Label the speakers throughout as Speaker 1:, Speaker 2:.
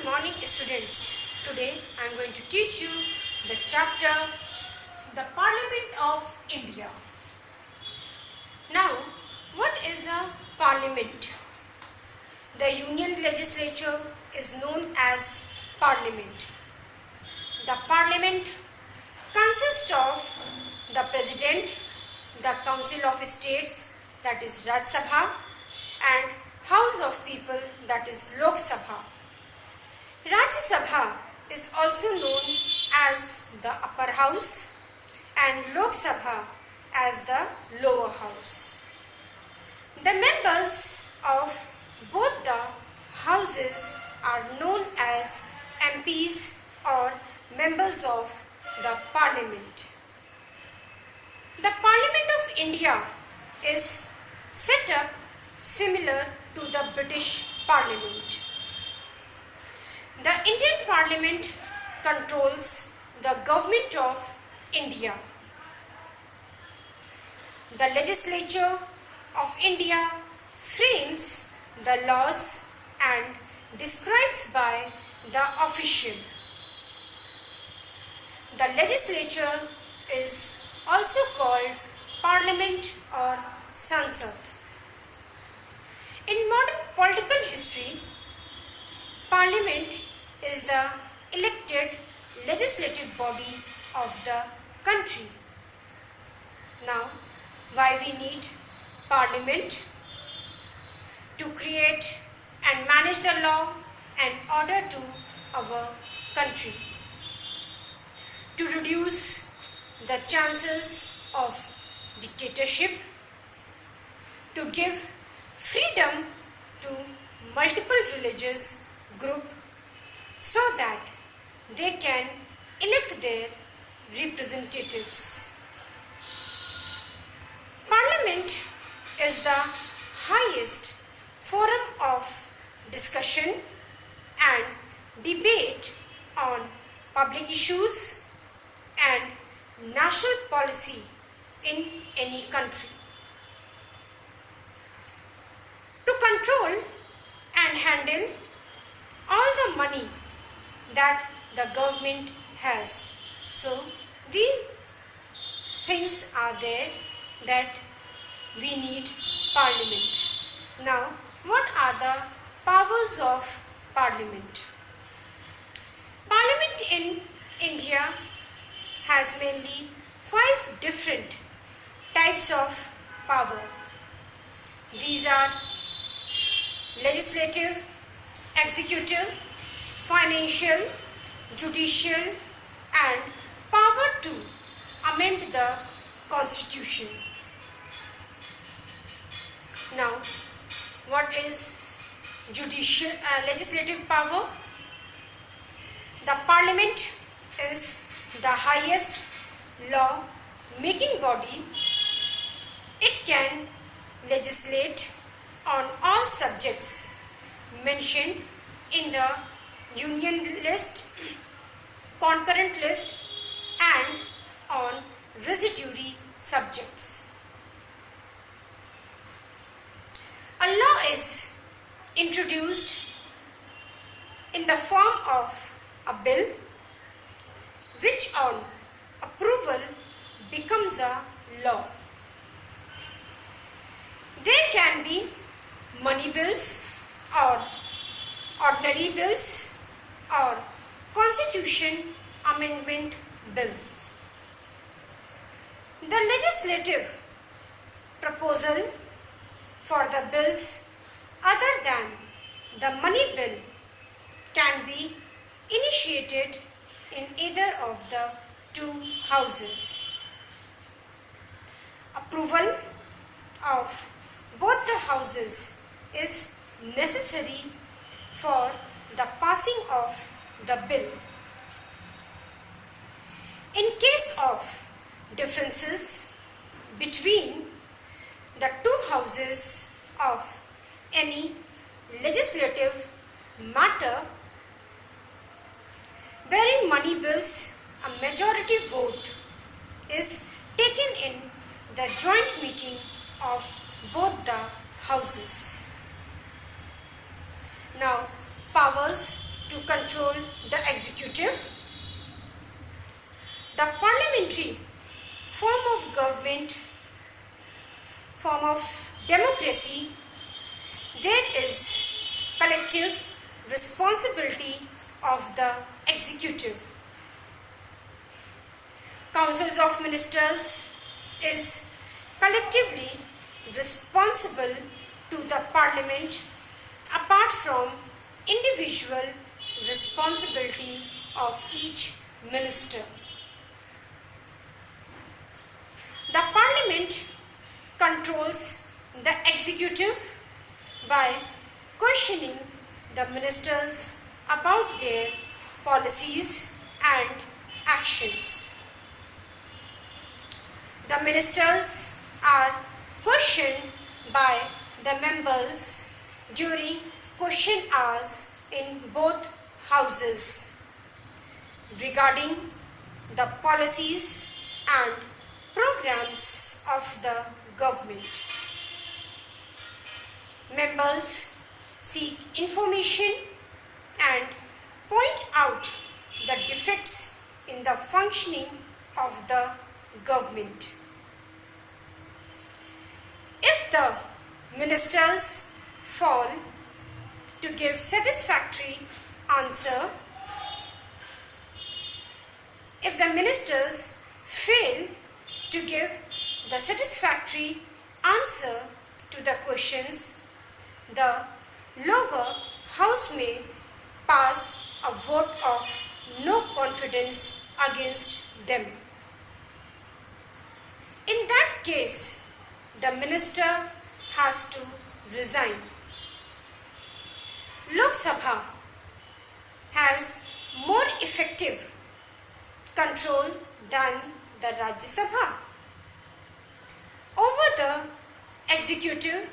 Speaker 1: morning students. Today I am going to teach you the chapter The Parliament of India. Now, what is a parliament? The union legislature is known as parliament. The parliament consists of the president, the council of states, that is Raj Sabha, and house of people, that is Lok Sabha. Rajya Sabha is also known as the upper house and Lok Sabha as the lower house. The members of both the houses are known as MPs or members of the parliament. The Parliament of India is set up similar to the British Parliament. The Indian Parliament controls the government of India. The legislature of India frames the laws and describes by the official. The legislature is also called Parliament or Sansad. In modern political history, Parliament is the elected legislative body of the country. Now, why we need Parliament? To create and manage the law and order to our country. To reduce the chances of dictatorship. To give freedom to multiple religious group so that they can elect their representatives. Parliament is the highest forum of discussion and debate on public issues and national policy in any country. To control and handle all the money that the government has. So these things are there that we need Parliament. Now, what are the powers of Parliament? Parliament in India has mainly 5 different types of power. These are legislative, executive, financial, judicial, and power to amend the constitution. Now, what is legislative power? The parliament is the highest law making body. It can legislate on all subjects mentioned in the union list, concurrent list, and on residuary subjects. A law is introduced in the form of a bill which on approval becomes a law. There can be money bills or ordinary bills or constitution amendment bills. The legislative proposal for the bills other than the money bill can be initiated in either of the 2 houses. Approval of both the houses is necessary for the passing of the bill. In case of differences between the 2 houses of any legislative matter, bearing money bills, a majority vote is taken in the joint meeting of both the houses. Now, powers to control the executive. The parliamentary form of government, form of democracy, there is collective responsibility of the executive. Councils of ministers is collectively responsible to the parliament apart from individual responsibility of each minister. The parliament controls the executive by questioning the ministers about their policies and actions. The ministers are questioned by the members during question hours in both houses regarding the policies and programs of the government. Members seek information and point out the defects in the functioning of the government. If the ministers fail to give satisfactory answer, if the ministers fail to give the satisfactory answer to the questions, the lower house may pass a vote of no confidence against them. In that case, the minister has to resign. Lok Sabha has more effective control than the Rajya Sabha over the executive,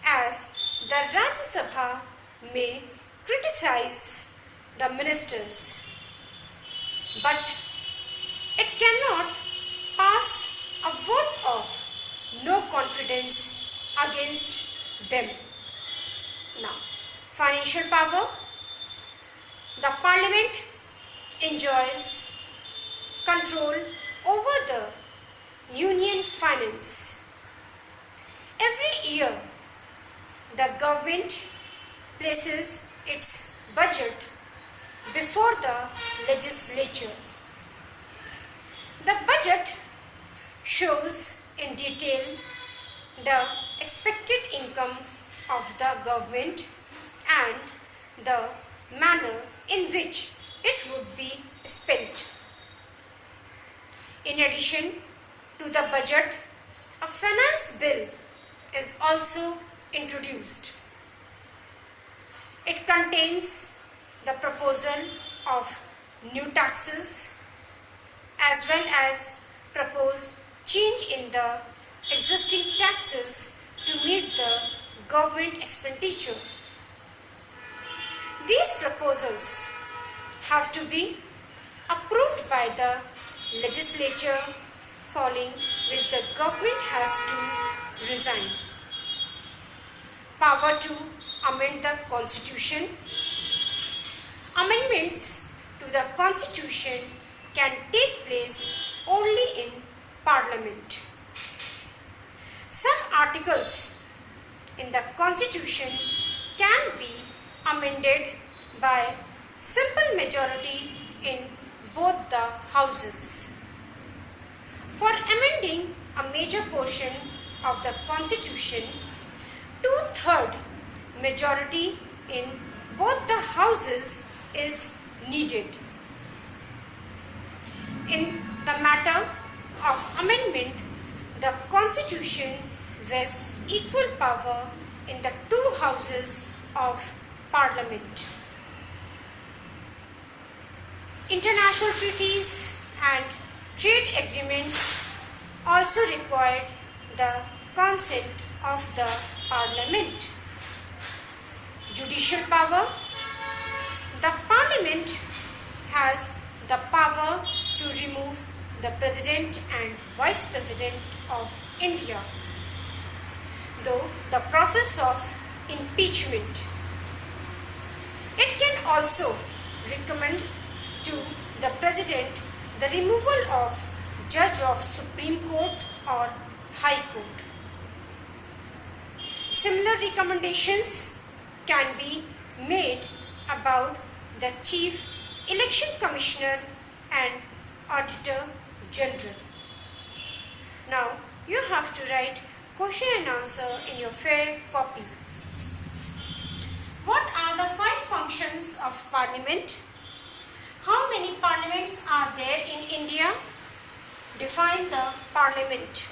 Speaker 1: as the Rajya Sabha may criticize the ministers, but it cannot pass a vote of no confidence against them. Now, financial power. The parliament enjoys control over the union finance. Every year, the government places its budget before the legislature. The budget shows in detail the expected income of the government and the manner in which it would be spent. In addition to the budget, a finance bill is also introduced. It contains the proposal of new taxes as well as proposed change in the existing taxes to meet the government expenditure. These proposals have to be approved by the legislature, following which the government has to resign. Power to amend the constitution. Amendments to the constitution can take place only in parliament. Some articles in the constitution can be amended by simple majority in both the houses. For amending a major portion of the constitution, 2/3 majority in both the houses is needed. In the matter of amendment, the constitution vests equal power in the two houses of parliament. International treaties and trade agreements also required the consent of the parliament. Judicial power. The parliament has the power to remove the president and vice president of India, though the process of impeachment. It can also recommend to the President the removal of Judge of Supreme Court or High Court. Similar recommendations can be made about the Chief Election Commissioner and Auditor General. Now you have to write question and answer in your fair copy. What are the 5 functions of Parliament? How many parliaments are there in India? Define the Parliament.